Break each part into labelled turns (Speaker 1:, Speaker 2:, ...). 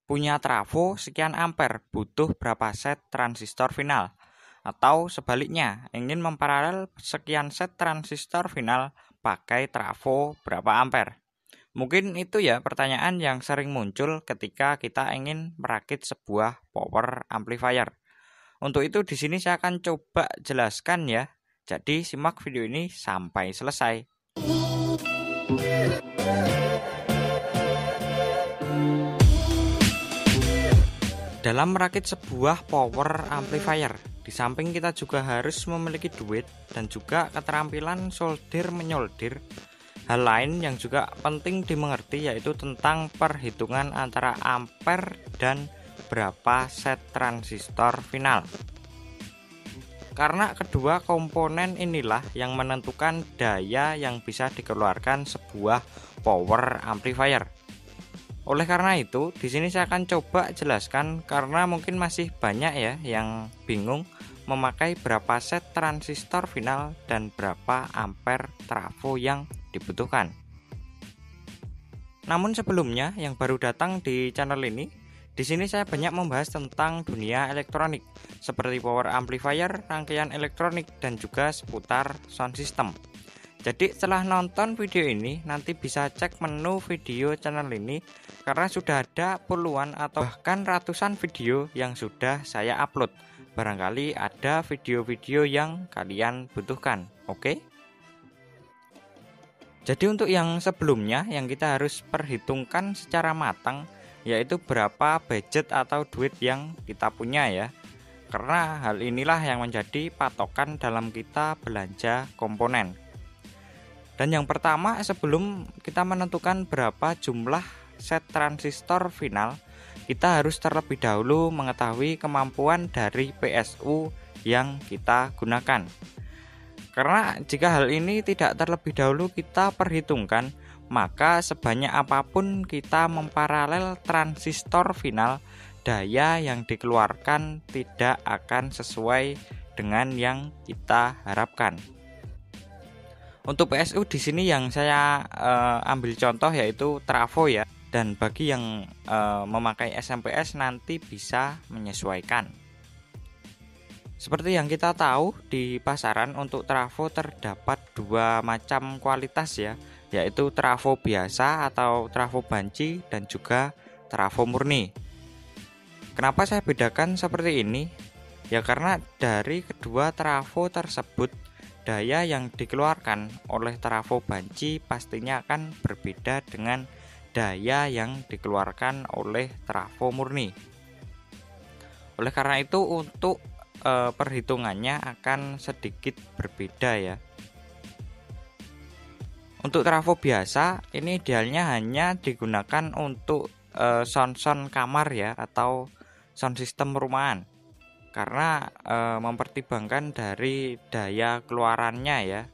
Speaker 1: Punya trafo sekian ampere butuh berapa set transistor final? Atau sebaliknya, ingin memparalel sekian set transistor final pakai trafo berapa ampere? Mungkin itu ya pertanyaan yang sering muncul ketika kita ingin merakit sebuah power amplifier. Untuk itu di sini saya akan coba jelaskan ya. Jadi simak video ini sampai selesai. Dalam merakit sebuah power amplifier, di samping kita juga harus memiliki duit dan juga keterampilan solder menyolder. Hal lain yang juga penting dimengerti yaitu tentang perhitungan antara ampere dan berapa set transistor final. Karena kedua komponen inilah yang menentukan daya yang bisa dikeluarkan sebuah power amplifier. Oleh karena itu, di sini saya akan coba jelaskan karena mungkin masih banyak ya yang bingung memakai berapa set transistor final dan berapa ampere trafo yang dibutuhkan. Namun sebelumnya yang baru datang di channel ini, di sini saya banyak membahas tentang dunia elektronik seperti power amplifier, rangkaian elektronik dan juga seputar sound system. Jadi setelah nonton video ini nanti bisa cek menu video channel ini karena sudah ada puluhan atau bahkan ratusan video yang sudah saya upload. Barangkali ada video-video yang kalian butuhkan, oke? Jadi untuk yang sebelumnya yang kita harus perhitungkan secara matang yaitu berapa budget atau duit yang kita punya ya. Karena hal inilah yang menjadi patokan dalam kita belanja komponen. Dan yang pertama, sebelum kita menentukan berapa jumlah set transistor final, kita harus terlebih dahulu mengetahui kemampuan dari PSU yang kita gunakan. Karena jika hal ini tidak terlebih dahulu kita perhitungkan, maka sebanyak apapun kita memparalel transistor final, daya yang dikeluarkan tidak akan sesuai dengan yang kita harapkan. Untuk PSU di sini yang saya ambil contoh yaitu trafo ya. Dan bagi yang memakai SMPS nanti bisa menyesuaikan. Seperti yang kita tahu di pasaran untuk trafo terdapat dua macam kualitas ya, yaitu trafo biasa atau trafo banci dan juga trafo murni. Kenapa saya bedakan seperti ini? Ya karena dari kedua trafo tersebut daya yang dikeluarkan oleh trafo banci pastinya akan berbeda dengan daya yang dikeluarkan oleh trafo murni. Oleh karena itu untuk perhitungannya akan sedikit berbeda ya. Untuk trafo biasa ini idealnya hanya digunakan untuk sound kamar ya atau sound system rumahan. Karena mempertimbangkan dari daya keluarannya ya.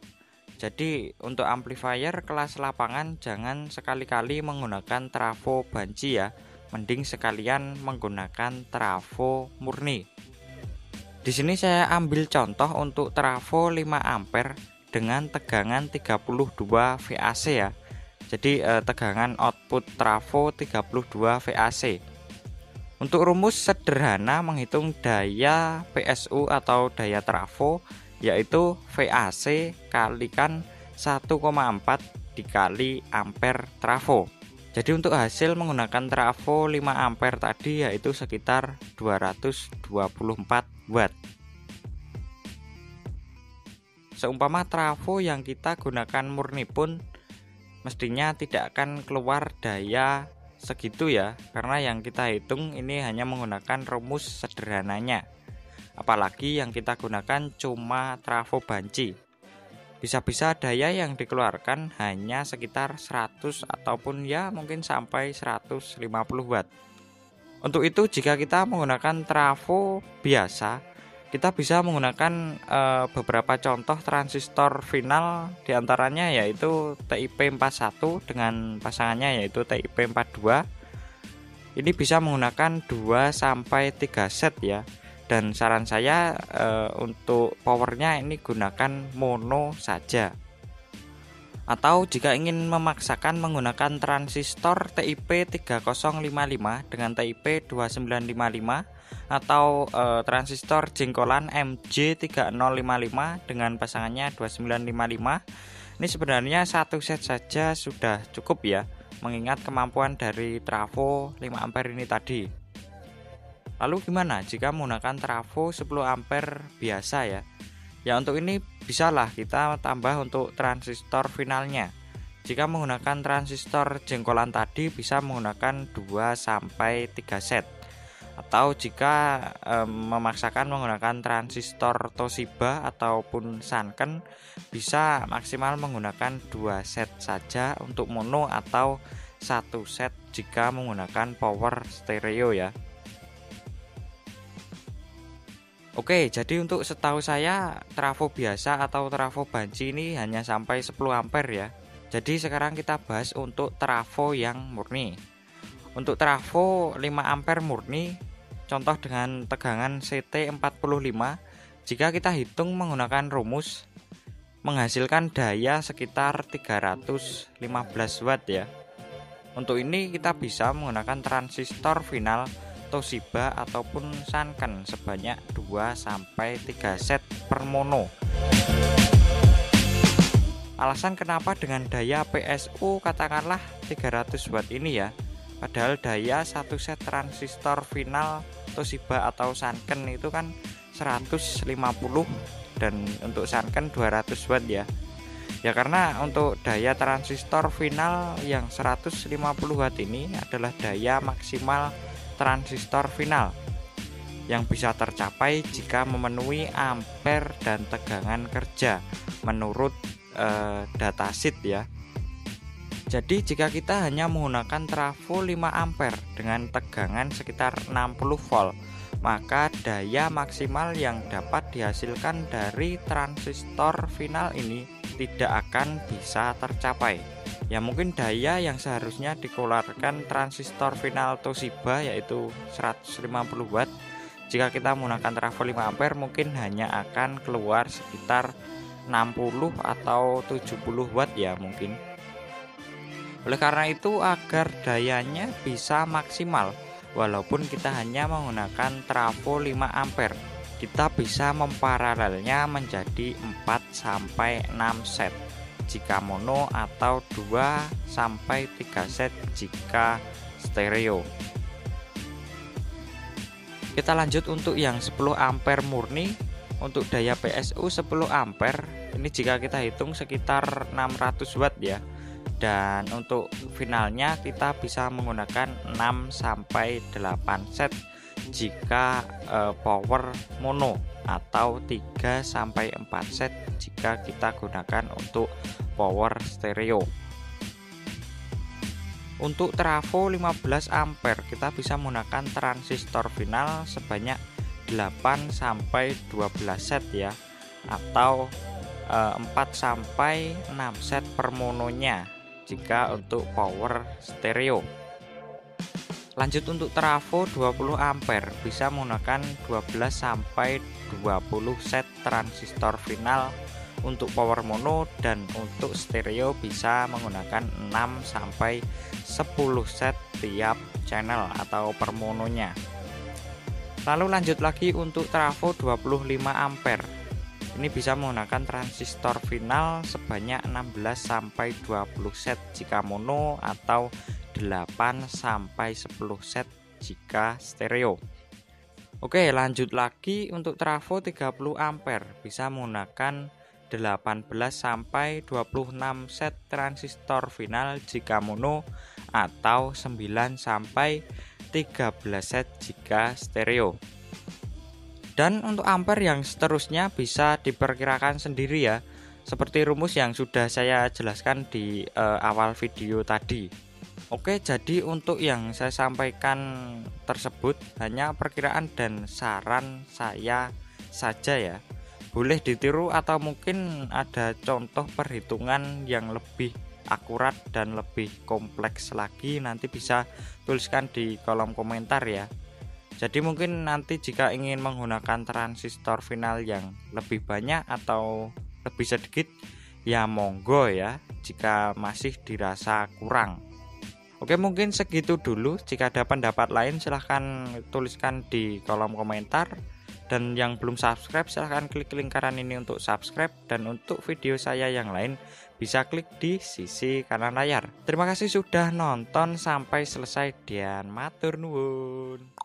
Speaker 1: Jadi untuk amplifier kelas lapangan jangan sekali-kali menggunakan trafo banci ya. Mending sekalian menggunakan trafo murni. Di sini saya ambil contoh untuk trafo 5 ampere dengan tegangan 32 VAC ya. Jadi tegangan output trafo 32 VAC. Untuk rumus sederhana menghitung daya PSU atau daya trafo yaitu VAC kalikan 1,4 dikali ampere trafo. Jadi untuk hasil menggunakan trafo 5 ampere tadi yaitu sekitar 224 watt. Seumpama trafo yang kita gunakan murni pun mestinya tidak akan keluar daya segitu ya, karena yang kita hitung ini hanya menggunakan rumus sederhananya. Apalagi yang kita gunakan cuma trafo banci. Bisa-bisa daya yang dikeluarkan hanya sekitar 100 ataupun ya mungkin sampai 150 watt. Untuk itu jika kita menggunakan trafo biasa, kita bisa menggunakan beberapa contoh transistor final, diantaranya yaitu TIP41 dengan pasangannya yaitu TIP42. Ini bisa menggunakan 2-3 set ya. Dan saran saya untuk powernya ini gunakan mono saja. Atau jika ingin memaksakan menggunakan transistor TIP 3055 dengan TIP 2955 atau transistor jengkolan MJ3055 dengan pasangannya 2955, ini sebenarnya satu set saja sudah cukup ya, mengingat kemampuan dari trafo 5 ampere ini tadi. Lalu gimana jika menggunakan trafo 10 ampere biasa ya? Ya untuk ini bisalah kita tambah untuk transistor finalnya. Jika menggunakan transistor jengkolan tadi bisa menggunakan 2 sampai 3 set. Atau jika memaksakan menggunakan transistor Toshiba ataupun Sanken, bisa maksimal menggunakan 2 set saja untuk mono atau 1 set jika menggunakan power stereo ya. Oke, jadi untuk setahu saya trafo biasa atau trafo banci ini hanya sampai 10 ampere ya. Jadi sekarang kita bahas untuk trafo yang murni. Untuk trafo 5 ampere murni, contoh dengan tegangan CT45, jika kita hitung menggunakan rumus, menghasilkan daya sekitar 315 watt ya. Untuk ini kita bisa menggunakan transistor final Toshiba ataupun Sanken sebanyak 2 sampai 3 set per mono. Alasan kenapa dengan daya PSU katakanlah 300 watt ini ya, padahal daya satu set transistor final Toshiba atau Sanken itu kan 150 dan untuk Sanken 200 watt ya. Ya karena untuk daya transistor final yang 150 watt ini adalah daya maksimal transistor final yang bisa tercapai jika memenuhi ampere dan tegangan kerja menurut datasheet ya. Jadi jika kita hanya menggunakan trafo 5 ampere dengan tegangan sekitar 60 volt, maka daya maksimal yang dapat dihasilkan dari transistor final ini tidak akan bisa tercapai. Ya mungkin daya yang seharusnya dikeluarkan transistor final Toshiba yaitu 150 watt, jika kita menggunakan trafo 5 ampere mungkin hanya akan keluar sekitar 60 atau 70 watt ya mungkin. Oleh karena itu agar dayanya bisa maksimal walaupun kita hanya menggunakan trafo 5 ampere, kita bisa memparalelnya menjadi 4 sampai 6 set jika mono atau 2 sampai 3 set jika stereo. Kita lanjut untuk yang 10 ampere murni. Untuk daya PSU 10 ampere ini jika kita hitung sekitar 600 watt ya. Dan untuk finalnya kita bisa menggunakan 6 sampai 8 set jika power mono atau 3 sampai 4 set jika kita gunakan untuk power stereo. Untuk trafo 15 ampere kita bisa menggunakan transistor final sebanyak 8 sampai 12 set ya, atau 4 sampai 6 set per mononya jika untuk power stereo. Lanjut untuk trafo 20 ampere bisa menggunakan 12 sampai 20 set transistor final untuk power mono, dan untuk stereo bisa menggunakan 6 sampai 10 set tiap channel atau per mononya. Lalu lanjut lagi untuk trafo 25 ampere. Ini bisa menggunakan transistor final sebanyak 16 sampai 20 set jika mono atau 8 sampai 10 set jika stereo. Oke, lanjut lagi untuk trafo 30 ampere bisa menggunakan 18 sampai 26 set transistor final jika mono atau 9 sampai 13 set jika stereo. Dan untuk ampere yang seterusnya bisa diperkirakan sendiri ya, seperti rumus yang sudah saya jelaskan di awal video tadi. Oke, jadi untuk yang saya sampaikan tersebut hanya perkiraan dan saran saya saja ya. Boleh ditiru atau mungkin ada contoh perhitungan yang lebih akurat dan lebih kompleks lagi, nanti bisa tuliskan di kolom komentar ya. Jadi mungkin nanti jika ingin menggunakan transistor final yang lebih banyak atau lebih sedikit ya monggo ya. jika masih dirasa kurang. Oke, mungkin segitu dulu. Jika ada pendapat lain silahkan tuliskan di kolom komentar. Dan yang belum subscribe silahkan klik lingkaran ini untuk subscribe. Dan untuk video saya yang lain bisa klik di sisi kanan layar. Terima kasih sudah nonton sampai selesai dan matur nuwun.